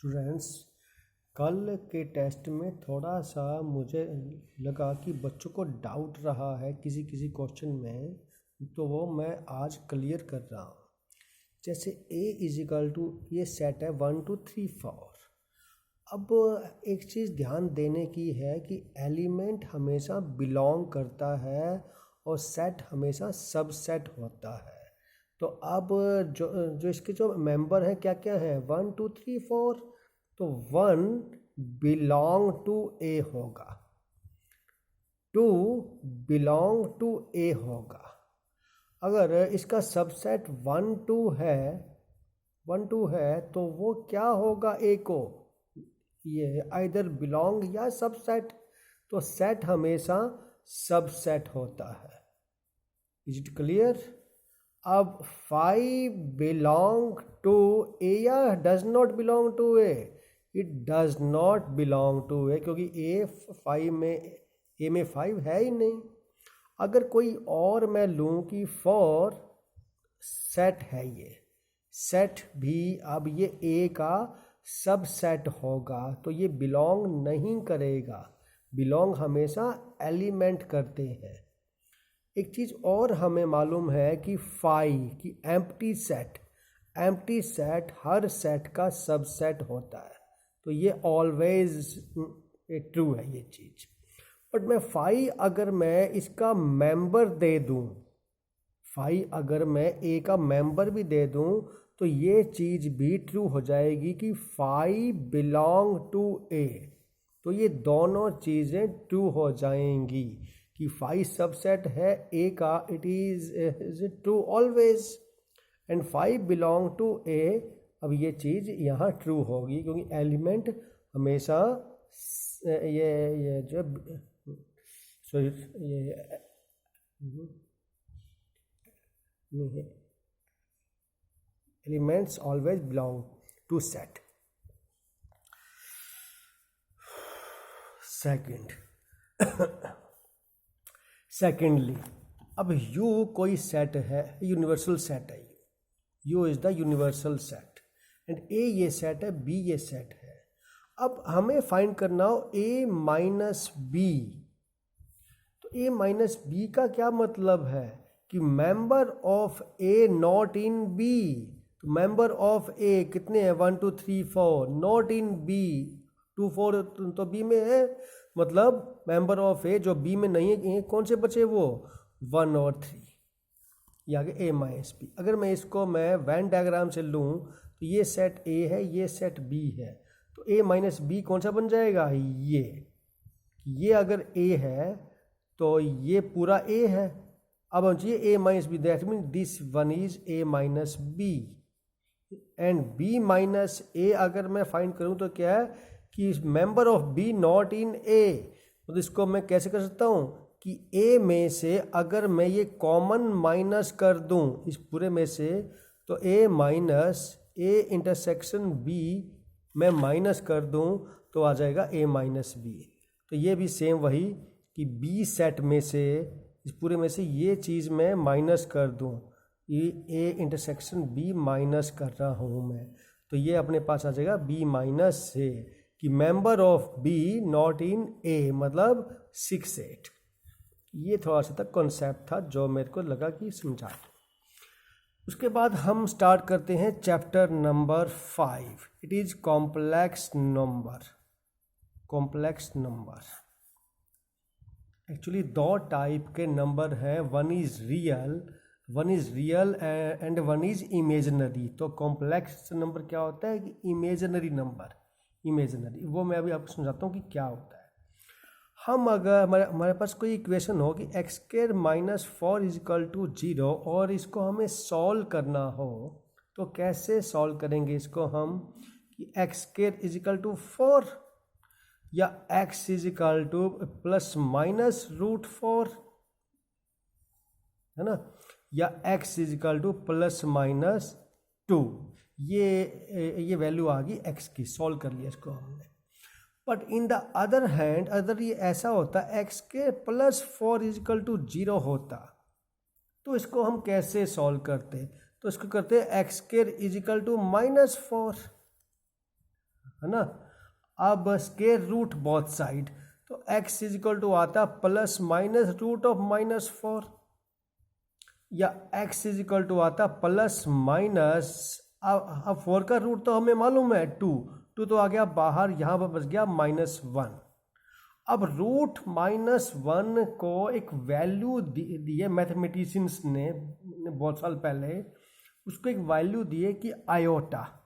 Students, कल के test में थोड़ा सा मुझे लगा कि बच्चों को डाउट रहा है किसी किसी क्वेश्चन में, तो वो मैं आज क्लियर कर रहा हूँ। जैसे a इजिकल टू ये सेट है 1 2 3 4। अब एक चीज़ ध्यान देने की है कि एलिमेंट हमेशा बिलोंग करता है और सेट हमेशा सबसेट होता है। तो अब जो इसके जो मेंबर हैं क्या क्या हैं 1 2 3 4, तो 1 बिलोंग टू ए होगा, 2 बिलोंग टू ए होगा। अगर इसका सबसेट 1 2 है तो वो क्या होगा ए को, ये आइदर बिलोंग या सबसेट। तो सेट हमेशा सबसेट होता है। Is it clear? अब 5 बिलोंग टू ए या does not belong to A? It does not belong to A, क्योंकि ए में 5 है ही नहीं। अगर कोई और मैं लूँ कि 4 सेट है, ये सेट भी अब ये ए का सबसेट होगा, तो ये बिलोंग नहीं करेगा। बिलोंग हमेशा एलिमेंट करते हैं। एक चीज़ और हमें मालूम है कि 5 की एम्प्टी सेट हर सेट का सबसेट होता है, तो ये ऑलवेज ट्रू है ये चीज़। बट मैं 5 अगर मैं इसका मेंबर दे दूं, 5 अगर मैं ए का मेंबर भी दे दूं, तो ये चीज़ भी ट्रू हो जाएगी कि 5 बिलोंग टू ए। तो ये दोनों चीज़ें ट्रू हो जाएंगी कि 5 सबसेट है ए का, it is true always, and 5 belong to A. अब ये चीज़ यहाँ ट्रू होगी क्योंकि एलिमेंट हमेशा ये जो elements always belong to set. Secondly, अब U कोई सेट है, यूनिवर्सल सेट है। U is the universal set and A ये सेट है, B ये सेट है। अब हमें फाइंड करना हो A माइनस बी। तो A माइनस बी का क्या मतलब है कि member of A not in B। तो मेंबर ऑफ A कितने हैं 1 2 3 4, नॉट इन B 2 4 तो B में है, मतलब मेंबर ऑफ A जो B में नहीं है, कौन से बचे वो 1 और 3, ये आगे A माइनस बी। अगर मैं इसको वेन डायग्राम से लूँ तो ये सेट A है, ये सेट B है, तो A माइनस बी कौन सा बन जाएगा, ये अगर A है तो ये पूरा A है। अब हम चाहिए A minus B, that mean this one is A minus B, and B minus A अगर मैं फाइंड करूँ तो क्या है कि member of B not in A। तो इसको मैं कैसे कर सकता हूँ कि A में से अगर मैं ये कॉमन माइनस कर दूँ इस पूरे में से, तो A minus A intersection B मैं माइनस कर दूँ तो आ जाएगा A माइनस बी। तो ये भी सेम वही कि B सेट में से इस पूरे में से ये चीज़ मैं माइनस कर दूँ, ये A इंटरसेक्शन B माइनस कर रहा हूँ मैं, तो ये अपने पास आ जाएगा B माइनस से कि member of B not in A, मतलब 6 8। ये थोड़ा सा तक कॉन्सेप्ट था जो मेरे को लगा कि समझा। उसके बाद हम स्टार्ट करते हैं chapter number 5। It is complex number. Actually 2 type के नंबर हैं, one is real and one is imaginary. तो कॉम्प्लेक्स नंबर क्या होता है कि इमेजिनरी नंबर, वो मैं अभी आपको समझाता हूँ कि क्या होता है। हम अगर हमारे पास कोई इक्वेशन हो कि x square minus 4 is equal to 0 और इसको हमें सॉल्व करना हो, तो कैसे सॉल्व करेंगे इसको हम कि एक्स स्क्वायर इजिकल टू 4 या x is equal to plus minus root 4, है ना, या x is equal to plus minus 2। ये वैल्यू आ गई एक्स की, सॉल्व कर लिया इसको हमने। But in the other hand अगर ये ऐसा होता एक्स के प्लस 4 इजिकल टू 0 होता, तो इसको हम कैसे सॉल्व करते? तो इसको करते एक्स स्क्वायर इजिकल टू -4। है ना। अब स्क्वायर रूट बोथ साइड, तो x इज इक्वल टू आता प्लस माइनस रूट ऑफ -4, या x इज इक्वल टू आता प्लस माइनस, अब 4 का रूट तो हमें मालूम है 2 तो आ गया बाहर, यहाँ पर बच गया -1। अब रूट -1 को एक वैल्यू दी है मैथमेटिशियंस ने बहुत साल पहले, उसको एक वैल्यू दी है कि आयोटा,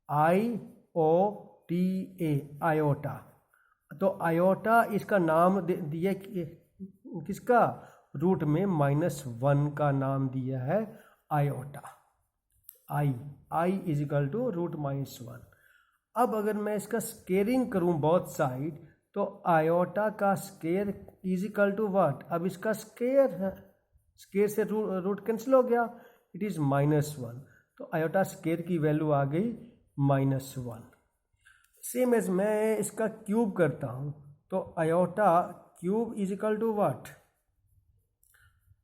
IOTA, आयोटा। तो आयोटा इसका नाम दिया किसका, रूट में -1 का नाम दिया है iota, I is equal to root -1। अब अगर मैं इसका स्केयरिंग करूं बोथ साइड, तो आयोटा का square is equal to what, अब इसका स्केयर है, स्केयर से रूट कैंसिल हो गया, इट इज -1, तो आयोटा स्केयर की वैल्यू आ गई -1। सेम एज मैं इसका क्यूब करता हूं, तो iota cube is equal to what,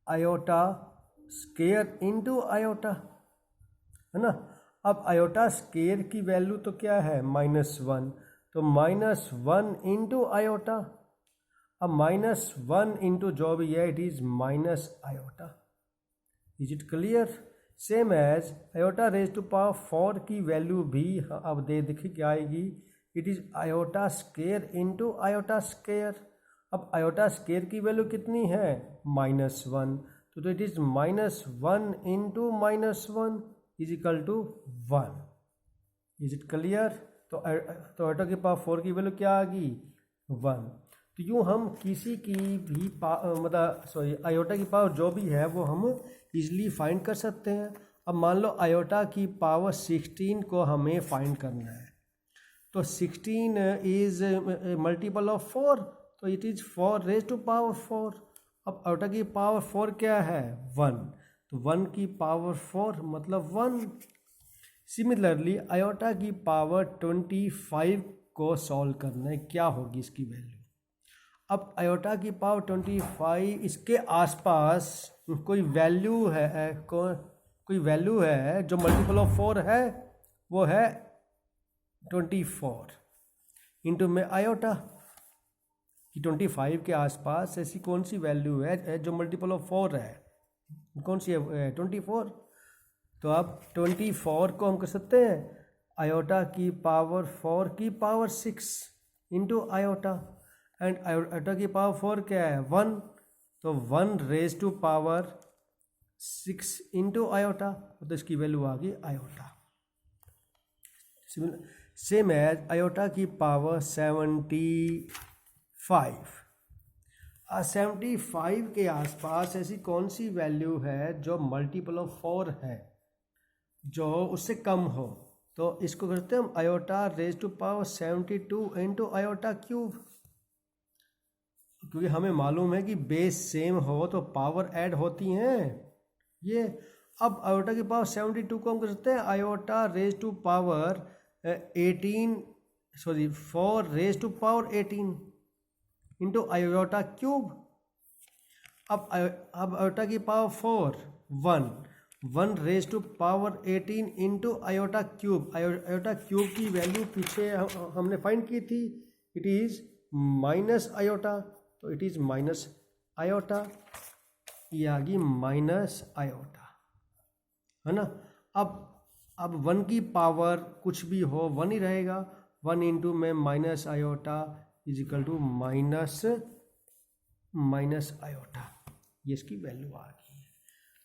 iota square into iota, है ना। अब आयोटा स्केयर की वैल्यू तो क्या है -1, तो -1 इंटू आयोटा, अब -1 इंटू जो भी है it is minus iota. Is it clear. Same as iota raise to power 4 की वैल्यू भी अब देखिए क्या आएगी, it is iota square into iota square. अब आयोटा स्केयर की वैल्यू कितनी है -1, तो it is -1 into -1 is equal to 1। Is it clear. तो आयोटा की पावर 4 की वैल्यू क्या आ गई 1। तो यूँ हम किसी की भी आयोटा की पावर जो भी है वो हम इजली फाइंड कर सकते हैं। अब मान लो आयोटा की पावर 16 को हमें फाइंड करना है, तो 16 इज मल्टीपल ऑफ 4, तो it is 4 raise to power 4। अब आयोटा की पावर 4 क्या है 1, तो 1 की पावर 4 मतलब 1। सिमिलरली आयोटा की पावर 25 को सॉल्व करना है, क्या होगी इसकी वैल्यू। अब आयोटा की पावर 25 इसके आसपास कोई वैल्यू है, कोई वैल्यू है जो मल्टीपल ऑफ 4 है, वो है 24 इंटू में आयोटा कि 25 के आसपास ऐसी कौन सी वैल्यू है जो मल्टीपल ऑफ 4 है, कौन सी है 24। तो अब 24 को हम कर सकते हैं आयोटा की पावर 4 की power 6 into iota, and iota की पावर 4 क्या है 1, तो 1 raise to power 6 into iota, तो इसकी वैल्यू आ गई आयोटा। सेम एज आयोटा की पावर 75 के आसपास ऐसी कौन सी वैल्यू है जो मल्टीपल ऑफ 4 है, जो उससे कम हो, तो इसको करते हैं हम iota raise to power 72 into iota cube, क्योंकि हमें मालूम है कि बेस सेम हो तो पावर ऐड होती हैं ये। अब आयोटा की पावर 72 को हम कर सकते हैं iota raise to power 4 raise to power 18 into iota cube. अब आयोटा की power 1 raise to power 18 into iota cube. Iota cube की वैल्यू पीछे हमने फाइंड की थी, इट इज माइनस आयोटा, तो इट इज माइनस आयोटा, ये आ गई माइनस आयोटा, है ना। अब 1 की पावर कुछ भी हो 1 ही रहेगा, 1 इंटू में minus iota is equal to minus iota, ये इसकी वैल्यू आ गई है।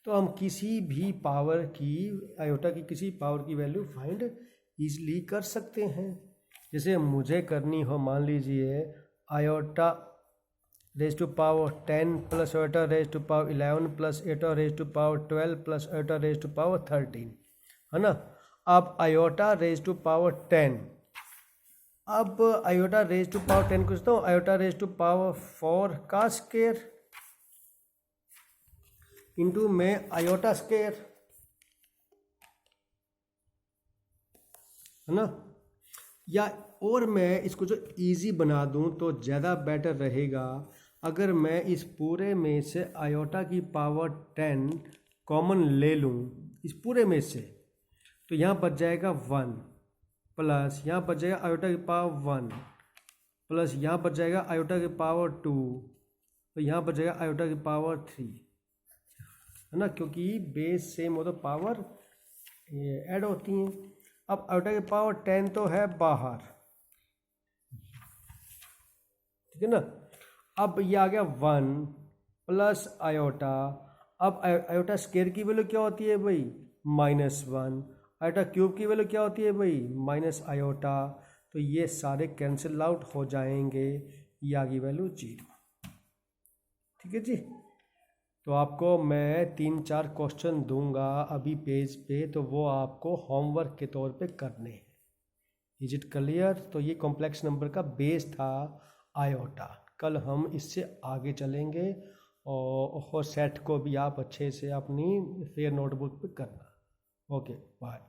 तो हम किसी भी पावर की, आयोटा की किसी पावर की वैल्यू फाइंड इजली कर सकते हैं। जैसे मुझे करनी हो, मान लीजिए iota raise to power 10 plus iota raise to power 11 plus iota raise to power 12 plus iota raise to power 13, है ना। अब आयोटा रेज टू पावर 10, अब आयोटा रेज टू पावर 10 पूछता हूँ, आयोटा रेज टू पावर 4 का square into में iota square, है ना। या और मैं इसको जो इजी बना दूं तो ज़्यादा बेटर रहेगा, अगर मैं इस पूरे में से आयोटा की पावर 10 कॉमन ले लूं इस पूरे में से, तो यहाँ बच जाएगा 1, प्लस यहाँ बच जाएगा आयोटा की पावर 1 प्लस यहाँ बच जाएगा आयोटा की पावर 2 तो यहाँ बच जाएगा आयोटा की पावर 3 है ना, क्योंकि बेस सेम हो तो पावर ऐड होती हैं। अब आयोटा की पावर 10 तो है बाहर, ठीक है ना। अब ये आ गया 1 प्लस आयोटा। अब आयोटा स्क्वायर की वैल्यू क्या होती है भाई, -1। आयोटा क्यूब की वैल्यू क्या होती है भाई, माइनस आयोटा। तो ये सारे कैंसिल आउट हो जाएंगे, ये आ गई वैल्यू 0। ठीक है जी। तो आपको मैं 3-4 क्वेश्चन दूंगा अभी पेज पे, तो वो आपको होमवर्क के तौर पे करने हैं। Is it clear. तो ये कॉम्प्लेक्स नंबर का बेस था आयोटा। कल हम इससे आगे चलेंगे और सेट को भी आप अच्छे से अपनी फेयर नोटबुक पे करना। Okay bye.